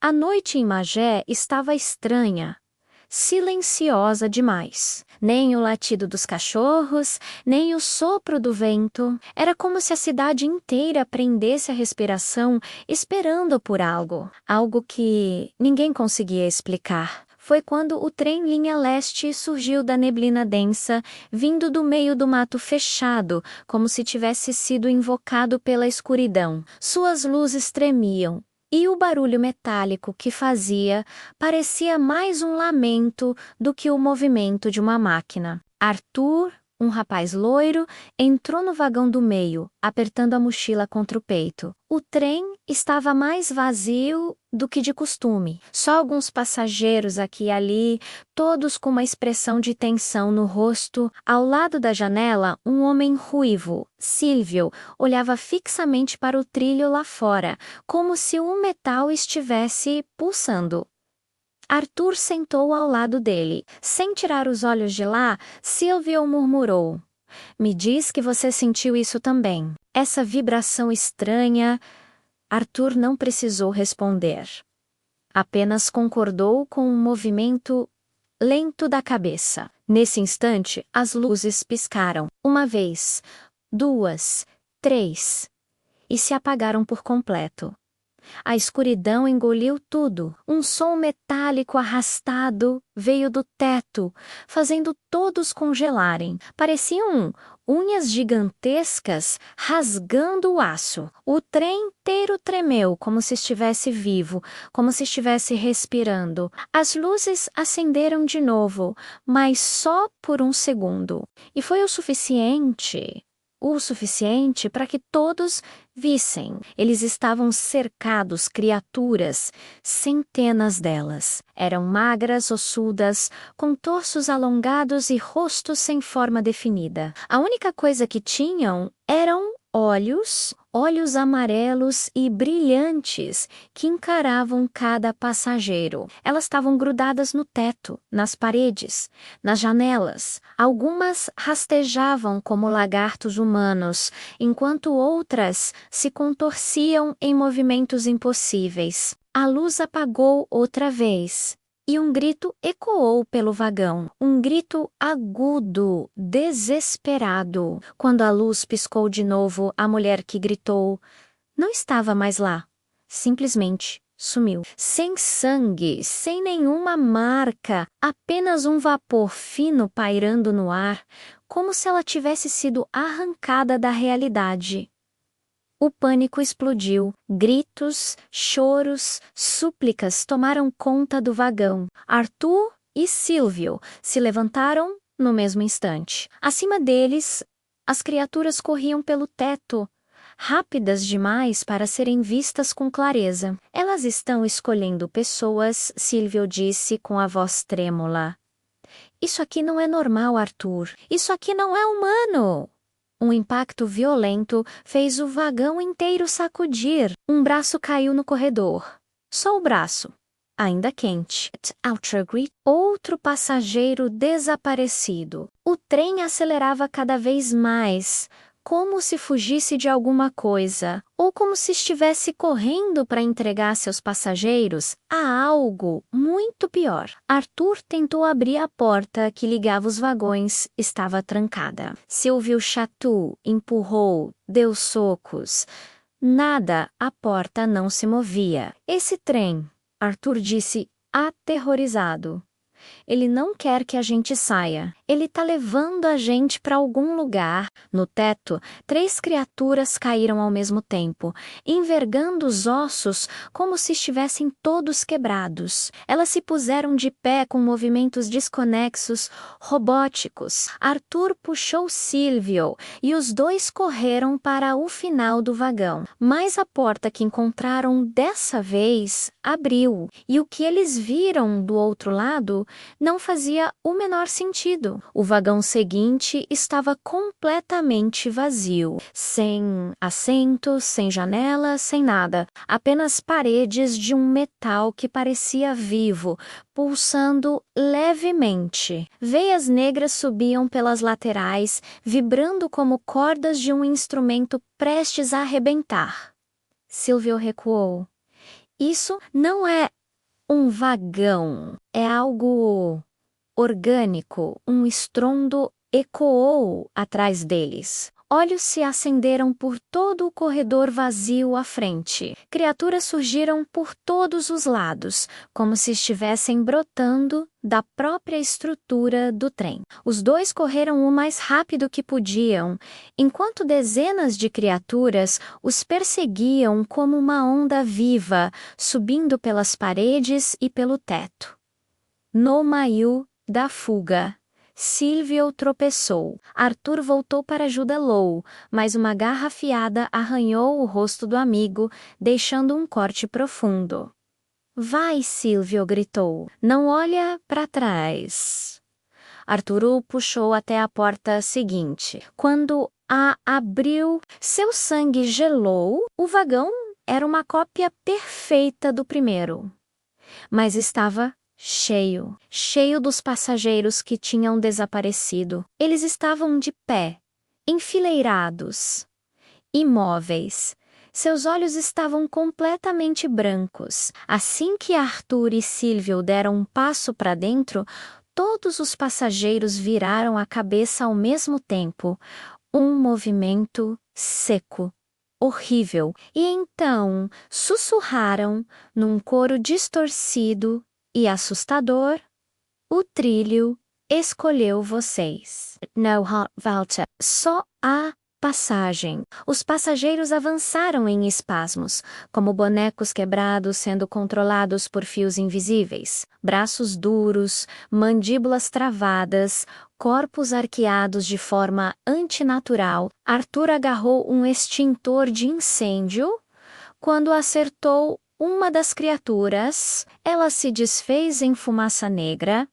A noite em Magé estava estranha, silenciosa demais. Nem o latido dos cachorros, nem o sopro do vento. Era como se a cidade inteira prendesse a respiração, esperando por algo. Algo que ninguém conseguia explicar. Foi quando o trem linha leste surgiu da neblina densa, vindo do meio do mato fechado, como se tivesse sido invocado pela escuridão. Suas luzes tremiam. E o barulho metálico que fazia parecia mais um lamento do que o movimento de uma máquina. Arthur, um rapaz loiro, entrou no vagão do meio, apertando a mochila contra o peito. O trem estava mais vazio do que de costume. Só alguns passageiros aqui e ali, todos com uma expressão de tensão no rosto. Ao lado da janela, um homem ruivo, Silvio, olhava fixamente para o trilho lá fora, como se o metal estivesse pulsando. Arthur sentou ao lado dele. Sem tirar os olhos de lá, Silvio murmurou: "Me diz que você sentiu isso também. Essa vibração estranha." Arthur não precisou responder. Apenas concordou com um movimento lento da cabeça. Nesse instante, as luzes piscaram. Uma vez, duas, três, e se apagaram por completo. A escuridão engoliu tudo. Um som metálico arrastado veio do teto, fazendo todos congelarem. Pareciam unhas gigantescas rasgando o aço. O trem inteiro tremeu, como se estivesse vivo, como se estivesse respirando. As luzes acenderam de novo, mas só por um segundo. E foi o suficiente para que todos vissem. Eles estavam cercados, criaturas, centenas delas. Eram magras, ossudas, com torsos alongados e rostos sem forma definida. A única coisa que tinham eram olhos amarelos e brilhantes que encaravam cada passageiro. Elas estavam grudadas no teto, nas paredes, nas janelas. Algumas rastejavam como lagartos humanos, enquanto outras se contorciam em movimentos impossíveis. A luz apagou outra vez. E um grito ecoou pelo vagão, um grito agudo, desesperado. Quando a luz piscou de novo, a mulher que gritou não estava mais lá. Simplesmente sumiu. Sem sangue, sem nenhuma marca, apenas um vapor fino pairando no ar, como se ela tivesse sido arrancada da realidade. O pânico explodiu. Gritos, choros, súplicas tomaram conta do vagão. Arthur e Silvio se levantaram no mesmo instante. Acima deles, as criaturas corriam pelo teto, rápidas demais para serem vistas com clareza. "Elas estão escolhendo pessoas", Silvio disse com a voz trêmula. "Isso aqui não é normal, Arthur. Isso aqui não é humano." Um impacto violento fez o vagão inteiro sacudir. Um braço caiu no corredor. Só o braço, ainda quente. Outro passageiro desaparecido. O trem acelerava cada vez mais, como se fugisse de alguma coisa, ou como se estivesse correndo para entregar seus passageiros a algo muito pior. Arthur tentou abrir a porta que ligava os vagões, estava trancada. Silvio Chatou empurrou, deu socos. Nada, a porta não se movia. "Esse trem", Arthur disse, aterrorizado. "Ele não quer que a gente saia. Ele tá levando a gente para algum lugar." No teto, 3 criaturas caíram ao mesmo tempo, envergando os ossos como se estivessem todos quebrados. Elas se puseram de pé com movimentos desconexos, robóticos. Arthur puxou Silvio e os dois correram para o final do vagão. Mas a porta que encontraram dessa vez abriu, e o que eles viram do outro lado não fazia o menor sentido. O vagão seguinte estava completamente vazio, sem assentos, sem janelas, sem nada, apenas paredes de um metal que parecia vivo, pulsando levemente. Veias negras subiam pelas laterais, vibrando como cordas de um instrumento prestes a arrebentar. Silvio recuou. Isso não é um vagão, é algo orgânico. Um estrondo ecoou atrás deles. Olhos se acenderam por todo o corredor vazio à frente. Criaturas surgiram por todos os lados, como se estivessem brotando da própria estrutura do trem. Os dois correram o mais rápido que podiam, enquanto dezenas de criaturas os perseguiam como uma onda viva, subindo pelas paredes e pelo teto. No meio da fuga, Silvio tropeçou. Arthur voltou para ajudá-lo, mas uma garra afiada arranhou o rosto do amigo, deixando um corte profundo. Vai, Silvio gritou. Não olha para trás. Arthur o puxou até a porta seguinte. Quando a abriu, seu sangue gelou. O vagão era uma cópia perfeita do primeiro, mas estava cheio dos passageiros que tinham desaparecido. Eles estavam de pé, enfileirados, imóveis. Seus olhos estavam completamente brancos. Assim que Arthur e Silvio deram um passo para dentro, todos os passageiros viraram a cabeça ao mesmo tempo. Um movimento seco, horrível. E então sussurraram num coro distorcido e assustador: o trilho escolheu vocês. Não volta. Só há passagem. Os passageiros avançaram em espasmos, como bonecos quebrados sendo controlados por fios invisíveis. Braços duros, mandíbulas travadas, corpos arqueados de forma antinatural. Arthur agarrou um extintor de incêndio. Quando acertou uma das criaturas, ela se desfez em fumaça negra.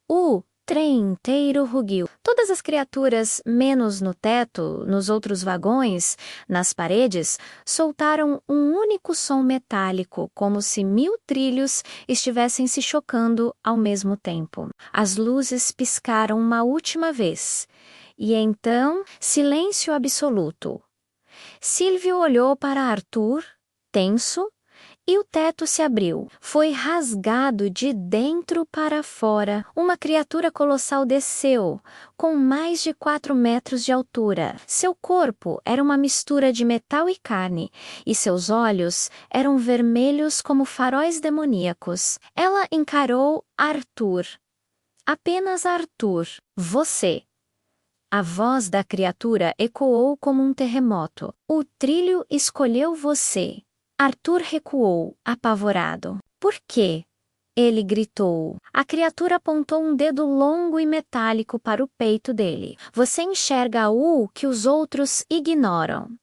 O trem inteiro rugiu. Todas as criaturas, menos no teto, nos outros vagões, nas paredes, soltaram um único som metálico, como se 1000 trilhos estivessem se chocando ao mesmo tempo. As luzes piscaram uma última vez. E então, silêncio absoluto. Silvio olhou para Arthur, tenso, e o teto se abriu. Foi rasgado de dentro para fora. Uma criatura colossal desceu, com mais de 4 metros de altura. Seu corpo era uma mistura de metal e carne, e seus olhos eram vermelhos como faróis demoníacos. Ela encarou Arthur. Apenas Arthur. Você. A voz da criatura ecoou como um terremoto. O trilho escolheu você. Arthur recuou, apavorado. Por quê? Ele gritou. A criatura apontou um dedo longo e metálico para o peito dele. Você enxerga o que os outros ignoram.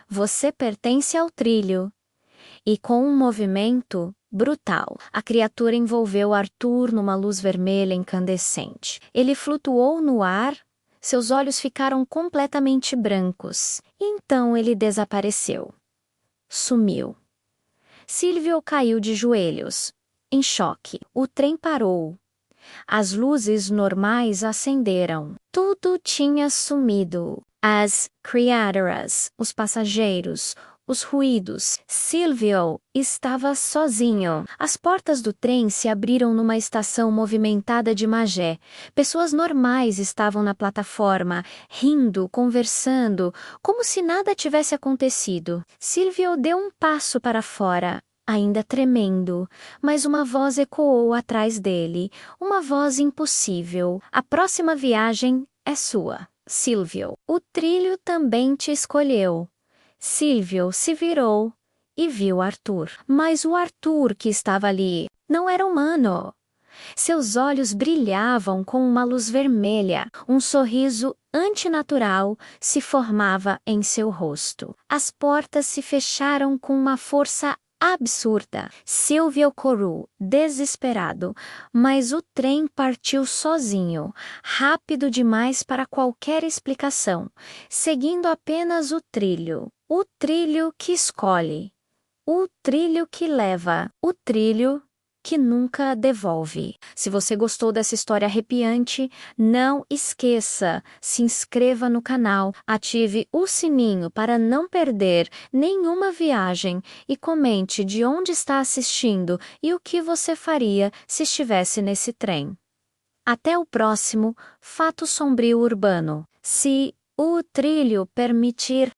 Você pertence ao trilho. E com um movimento brutal, a criatura envolveu Arthur numa luz vermelha incandescente. Ele flutuou no ar, seus olhos ficaram completamente brancos. E então ele desapareceu. Sumiu. Silvio caiu de joelhos, em choque. O trem parou. As luzes normais acenderam. Tudo tinha sumido. As criaturas, os passageiros, os ruídos. Silvio estava sozinho. As portas do trem se abriram numa estação movimentada de Magé. Pessoas normais estavam na plataforma, rindo, conversando, como se nada tivesse acontecido. Silvio deu um passo para fora, ainda tremendo, mas uma voz ecoou atrás dele, uma voz impossível. A próxima viagem é sua, Silvio. O trilho também te escolheu. Silvio se virou e viu Arthur. Mas o Arthur que estava ali não era humano. Seus olhos brilhavam com uma luz vermelha. Um sorriso antinatural se formava em seu rosto. As portas se fecharam com uma força absurda. Silvio correu, desesperado, mas o trem partiu sozinho, rápido demais para qualquer explicação, seguindo apenas o trilho. O trilho que escolhe. O trilho que leva. O trilho que nunca devolve. Se você gostou dessa história arrepiante, não esqueça, se inscreva no canal, ative o sininho para não perder nenhuma viagem e comente de onde está assistindo e o que você faria se estivesse nesse trem. Até o próximo Fato Sombrio Urbano. Se o trilho permitir.